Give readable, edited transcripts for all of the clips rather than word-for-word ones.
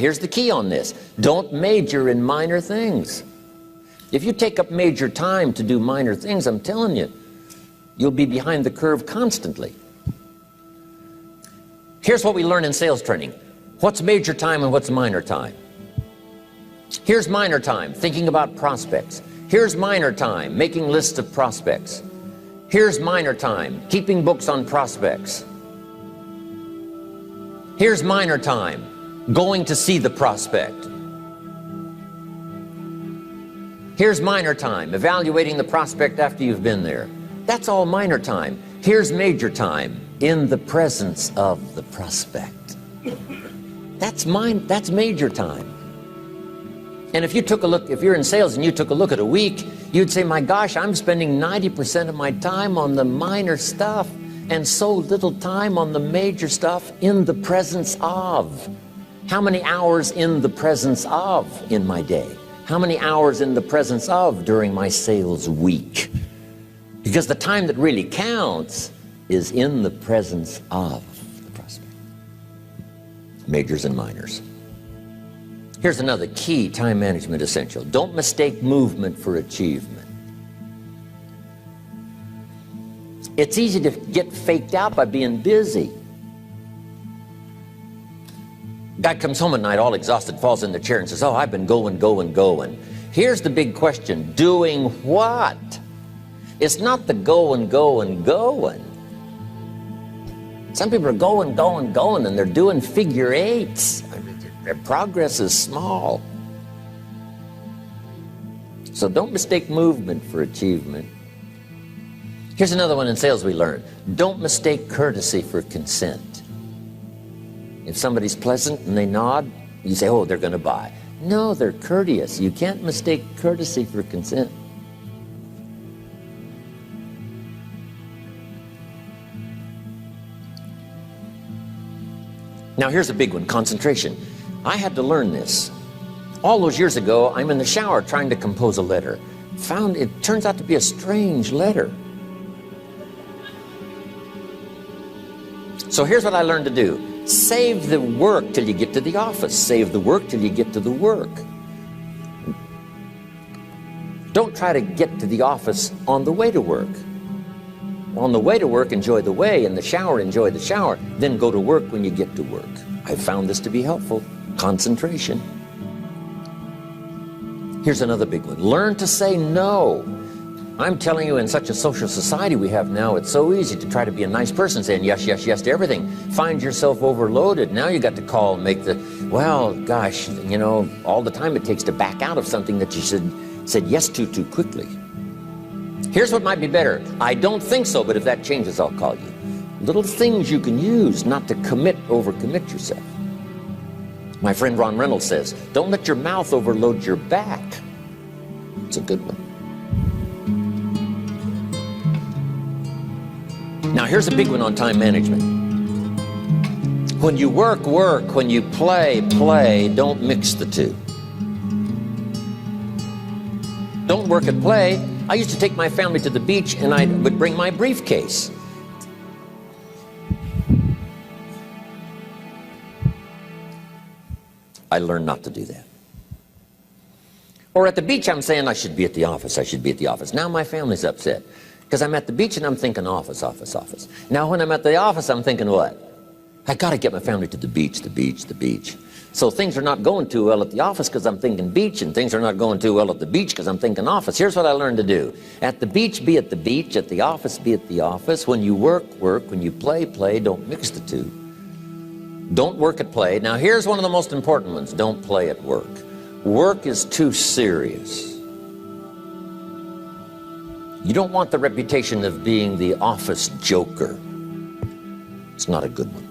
Here's the key on this. Don't major in minor things. If you take up major time to do minor things, I'm telling you, you'll be behind the curve constantly. Here's what we learn in sales training. What's major time and what's minor time? Here's minor time, thinking about prospects. Here's minor time, making lists of prospects. Here's minor time, keeping books on prospects. Here's minor time, going to see the prospect. Here's minor time, evaluating the prospect after you've been there. That's all minor time. Here's major time, in the presence of the prospect. That's major time. And if you took a look, if you're in sales and you took a look at a week, you'd say, my gosh, I'm spending 90% of my time on the minor stuff and so little time on the major stuff in the presence of. How many hours in the presence of in my day? How many hours in the presence of during my sales week? Because the time that really counts is in the presence of the prospect. Majors and minors. Here's another key time management essential. Don't mistake movement for achievement. It's easy to get faked out by being busy. Guy comes home at night all exhausted, falls in the chair and says, oh, I've been going. Here's the big question. Doing what? It's not the going. Some people are going, and they're doing figure eights. Their progress is small. So don't mistake movement for achievement. Here's another one in sales we learned. Don't mistake courtesy for consent. If somebody's pleasant and they nod, you say, oh, they're going to buy. No, they're courteous. You can't mistake courtesy for consent. Now here's a big one, concentration. I had to learn this. All those years ago, I'm in the shower trying to compose a letter. Found it turns out to be a strange letter. So here's what I learned to do. Save the work till you get to the office. Save the work till you get to the work. Don't try to get to the office on the way to work. On the way to work, enjoy the way. In the shower, enjoy the shower. Then go to work when you get to work. I found this to be helpful. Concentration. Here's another big one. Learn to say no. I'm telling you, in such a social society we have now, it's so easy to try to be a nice person, saying yes to everything. Find yourself overloaded. Now you got to call and make the, well, gosh, you know, all the time it takes to back out of something that you said yes to too quickly. Here's what might be better. I don't think so, but if that changes, I'll call you. Little things you can use not to overcommit yourself. My friend Ron Reynolds says, don't let your mouth overload your back. It's a good one. Now here's a big one on time management. When you work, when you play, don't mix the two. Don't work and play. I used to take my family to the beach and I would bring my briefcase. I learned not to do that. Or at the beach, I'm saying I should be at the office. Now my family's upset because I'm at the beach and I'm thinking office. Now when I'm at the office, I'm thinking what? I got to get my family to the beach. So things are not going too well at the office because I'm thinking beach, and things are not going too well at the beach because I'm thinking office. Here's what I learned to do. At the beach, be at the beach. At the office, be at the office. When you work. When you play. Don't mix the two. Don't work at play. Now here's one of the most important ones. Don't play at work. Work is too serious. You don't want the reputation of being the office joker. It's not a good one.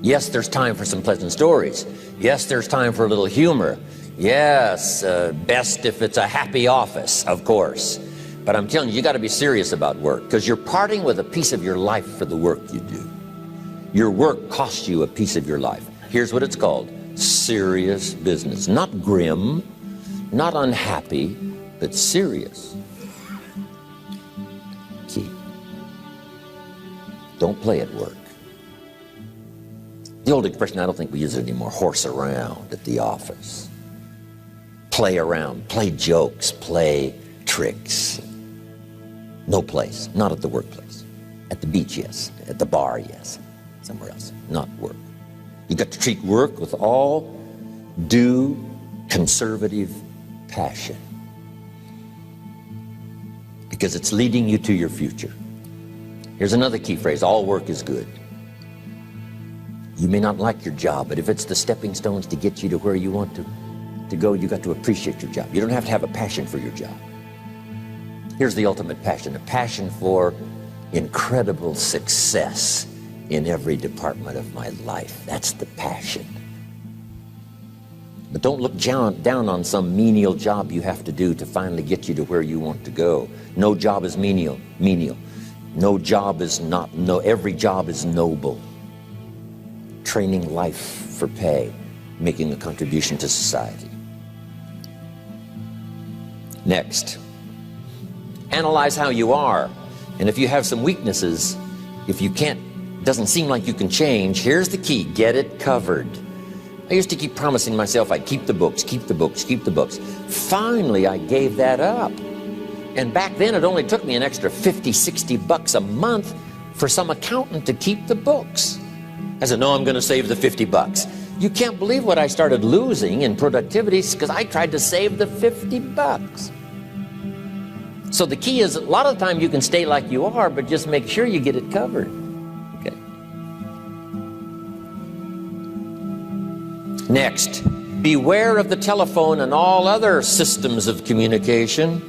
Yes, there's time for some pleasant stories. Yes, there's time for a little humor. Yes, best if it's a happy office, of course. But I'm telling you, you got to be serious about work because you're parting with a piece of your life for the work you do. Your work costs you a piece of your life. Here's what it's called. Serious business. Not grim, not unhappy, but serious. Key. Don't play at work. The old expression, I don't think we use it anymore, horse around at the office. Play around, play jokes, play tricks. No place, not at the workplace. At the beach, yes. At the bar, yes. Somewhere else, not work. You've got to treat work with all due conservative passion, because it's leading you to your future. Here's another key phrase: all work is good. You may not like your job, but if it's the stepping stones to get you to where you want to go, you got to appreciate your job. You don't have to have a passion for your job. Here's the ultimate passion: a passion for incredible success in every department of my life. That's the passion. But don't look down on some menial job you have to do to finally get you to where you want to go. No job is menial. No job is not, every job is noble. Training life for pay, making a contribution to society. Next, analyze how you are. And if you have some weaknesses, if you doesn't seem like you can change, here's the key: get it covered. I used to keep promising myself I'd keep the books, keep the books, keep the books. Finally, I gave that up. And back then, it only took me an extra $50, $60 a month for some accountant to keep the books. I said, no, I'm going to save the $50. You can't believe what I started losing in productivity because I tried to save the $50. So the key is, a lot of the time you can stay like you are, but just make sure you get it covered. Okay. Next, beware of the telephone and all other systems of communication,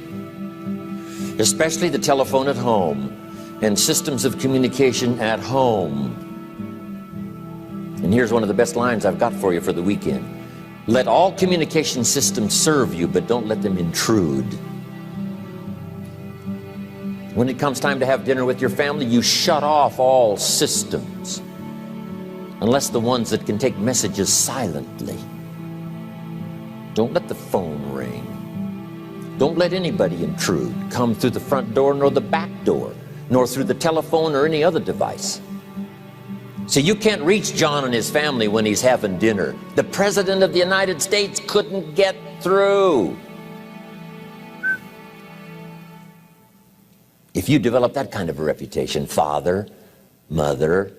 especially the telephone at home and systems of communication at home. And here's one of the best lines I've got for you for the weekend: let all communication systems serve you, but don't let them intrude. When it comes time to have dinner with your family, you shut off all systems, unless the ones that can take messages silently. Don't let the phone ring. Don't let anybody intrude, come through the front door nor the back door, nor through the telephone or any other device. So you can't reach John and his family when he's having dinner. The President of the United States couldn't get through. If you develop that kind of a reputation, father, mother,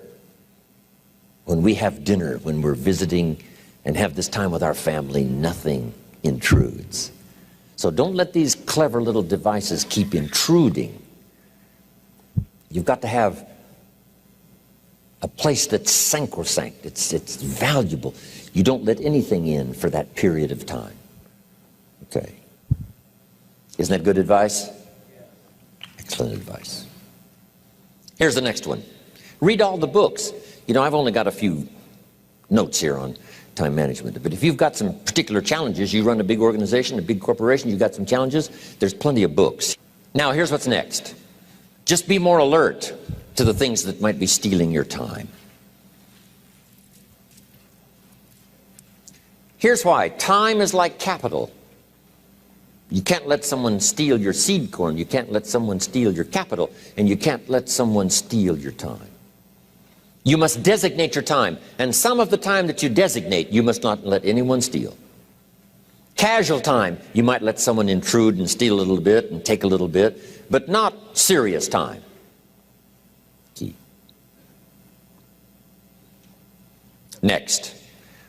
when we have dinner, when we're visiting and have this time with our family, nothing intrudes. So don't let these clever little devices keep intruding. You've got to have a place that's sacrosanct, it's valuable. You don't let anything in for that period of time. Okay. Isn't that good advice? Excellent advice. Here's the next one. Read all the books. You know, I've only got a few notes here on time management, but if you've got some particular challenges, you run a big organization, a big corporation, you've got some challenges, there's plenty of books. Now, here's what's next. Just be more alert to the things that might be stealing your time. Here's why. Time is like capital. You can't let someone steal your seed corn. You can't let someone steal your capital. And you can't let someone steal your time. You must designate your time. And some of the time that you designate, you must not let anyone steal. Casual time, you might let someone intrude and steal a little bit and take a little bit, but not serious time. Key. Next,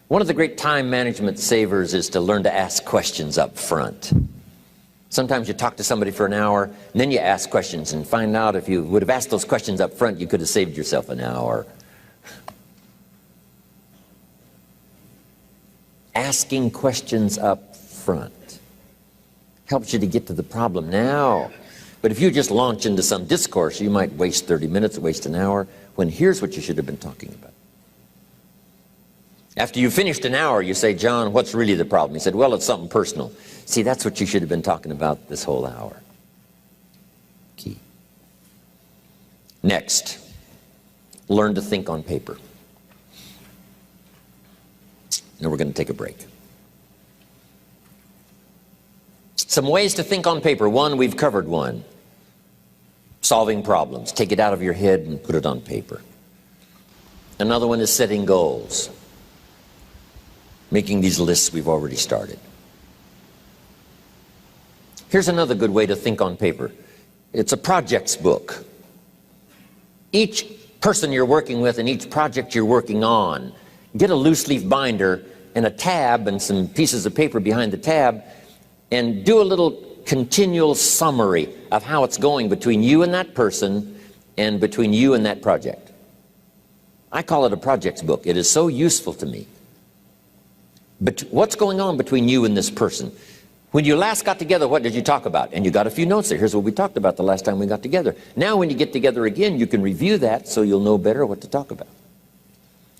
one of the great time management savers is to learn to ask questions up front. Sometimes you talk to somebody for an hour, and then you ask questions and find out if you would have asked those questions up front, you could have saved yourself an hour. Asking questions up front helps you to get to the problem now. But if you just launch into some discourse, you might waste 30 minutes, waste an hour, when here's what you should have been talking about. After you finished an hour, you say, John, what's really the problem? He said, well, it's something personal. See, that's what you should have been talking about this whole hour. Key. Next, learn to think on paper. Now we're going to take a break. Some ways to think on paper. One, we've covered one. Solving problems. Take it out of your head and put it on paper. Another one is setting goals. Making these lists we've already started. Here's another good way to think on paper. It's a projects book. Each person you're working with and each project you're working on, get a loose leaf binder and a tab and some pieces of paper behind the tab, and do a little continual summary of how it's going between you and that person and between you and that project. I call it a projects book. It is so useful to me. But what's going on between you and this person? When you last got together, what did you talk about? And you got a few notes there. Here's what we talked about the last time we got together. Now when you get together again, you can review that so you'll know better what to talk about.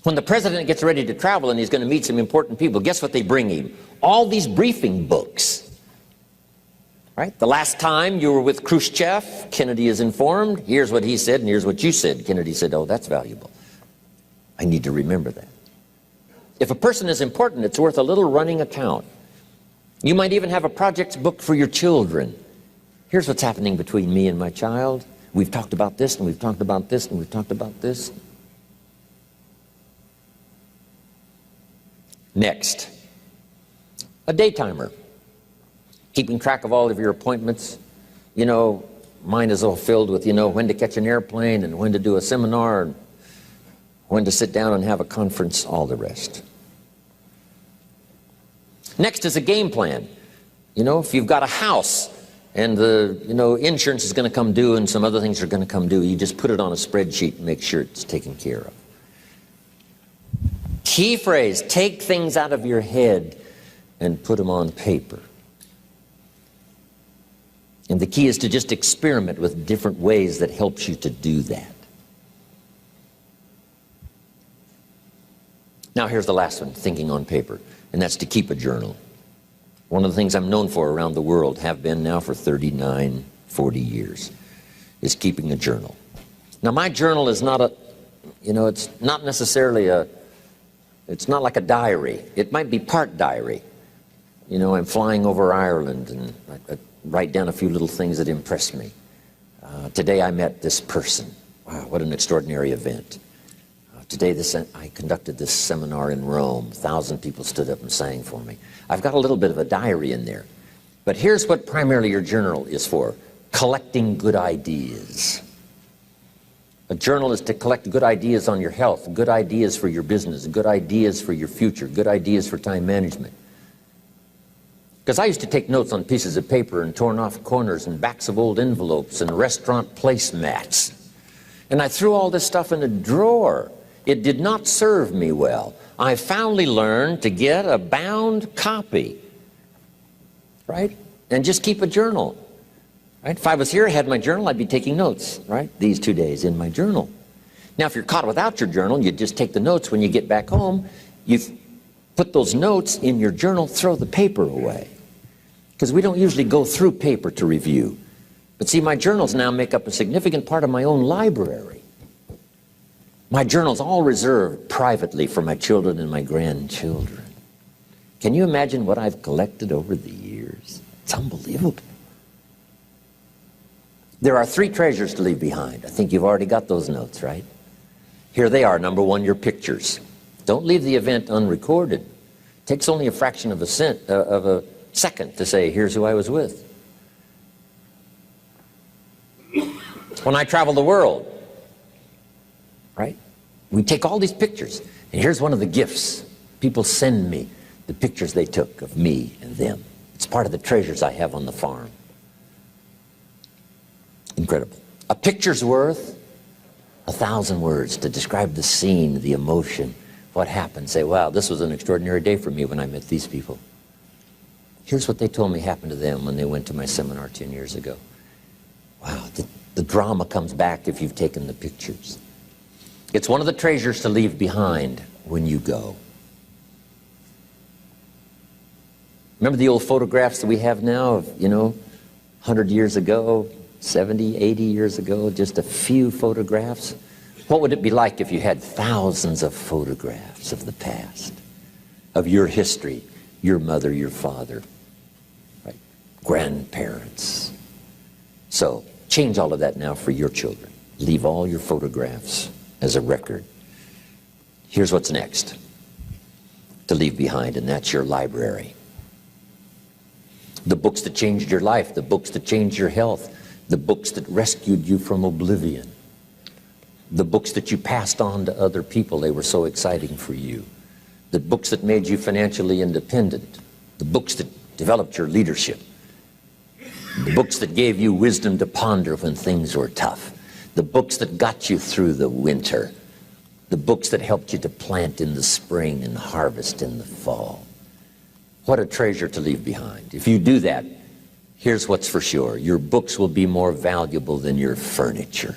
When the president gets ready to travel and he's going to meet some important people, guess what they bring him? All these briefing books. Right? The last time you were with Khrushchev, Kennedy is informed. Here's what he said and here's what you said. Kennedy said, oh, that's valuable. I need to remember that. If a person is important, it's worth a little running account. You might even have a projects book for your children. Here's what's happening between me and my child. We've talked about this, and we've talked about this, and we've talked about this. Next, a day timer. Keeping track of all of your appointments. You know, mine is all filled with, when to catch an airplane and when to do a seminar and when to sit down and have a conference, all the rest. Next is a game plan. If you've got a house and the insurance is going to come due and some other things are going to come due, you just put it on a spreadsheet and make sure it's taken care of. Key phrase, take things out of your head and put them on paper. And the key is to just experiment with different ways that helps you to do that. Now here's the last one, thinking on paper, and that's to keep a journal. One of the things I'm known for around the world, have been now for 39, 40 years, is keeping a journal. Now my journal is not it's not necessarily it's not like a diary. It might be part diary. I'm flying over Ireland and I write down a few little things that impress me. Today I met this person. Wow, what an extraordinary event. Today I conducted this seminar in Rome. 1,000 people stood up and sang for me. I've got a little bit of a diary in there. But here's what primarily your journal is for. Collecting good ideas. A journal is to collect good ideas on your health, good ideas for your business, good ideas for your future, good ideas for time management. Because I used to take notes on pieces of paper and torn off corners and backs of old envelopes and restaurant placemats. And I threw all this stuff in a drawer. It did not serve me well. I finally learned to get a bound copy, right? And just keep a journal, right? If I was here, I had my journal, I'd be taking notes, right? These 2 days in my journal. Now, if you're caught without your journal, you just take the notes. When you get back home, you put those notes in your journal, throw the paper away. Because we don't usually go through paper to review. But see, my journals now make up a significant part of my own library. My journal's all reserved privately for my children and my grandchildren. Can you imagine what I've collected over the years? It's unbelievable. There are 3 treasures to leave behind. I think you've already got those notes, right? Here they are. Number 1, your pictures. Don't leave the event unrecorded. It takes only a fraction of a second to say, here's who I was with. When I travel the world, right? We take all these pictures, and here's one of the gifts. People send me the pictures they took of me and them. It's part of the treasures I have on the farm. Incredible. A picture's worth 1,000 words to describe the scene, the emotion, what happened. Say, wow, this was an extraordinary day for me when I met these people. Here's what they told me happened to them when they went to my seminar 10 years ago. Wow, the drama comes back if you've taken the pictures. It's one of the treasures to leave behind when you go. Remember the old photographs that we have now of, 100 years ago, 70, 80 years ago, just a few photographs? What would it be like if you had thousands of photographs of the past, of your history, your mother, your father, right? Grandparents? So change all of that now for your children. Leave all your photographs as a record Here's what's next to leave behind, and that's your library. The books that changed your life, the books that changed your health, the books that rescued you from oblivion, the books that you passed on to other people, they were so exciting for you, the books that made you financially independent, the books that developed your leadership, the books that gave you wisdom to ponder when things were tough, the books that got you through the winter, the books that helped you to plant in the spring and harvest in the fall. What a treasure to leave behind. If you do that, here's what's for sure. Your books will be more valuable than your furniture.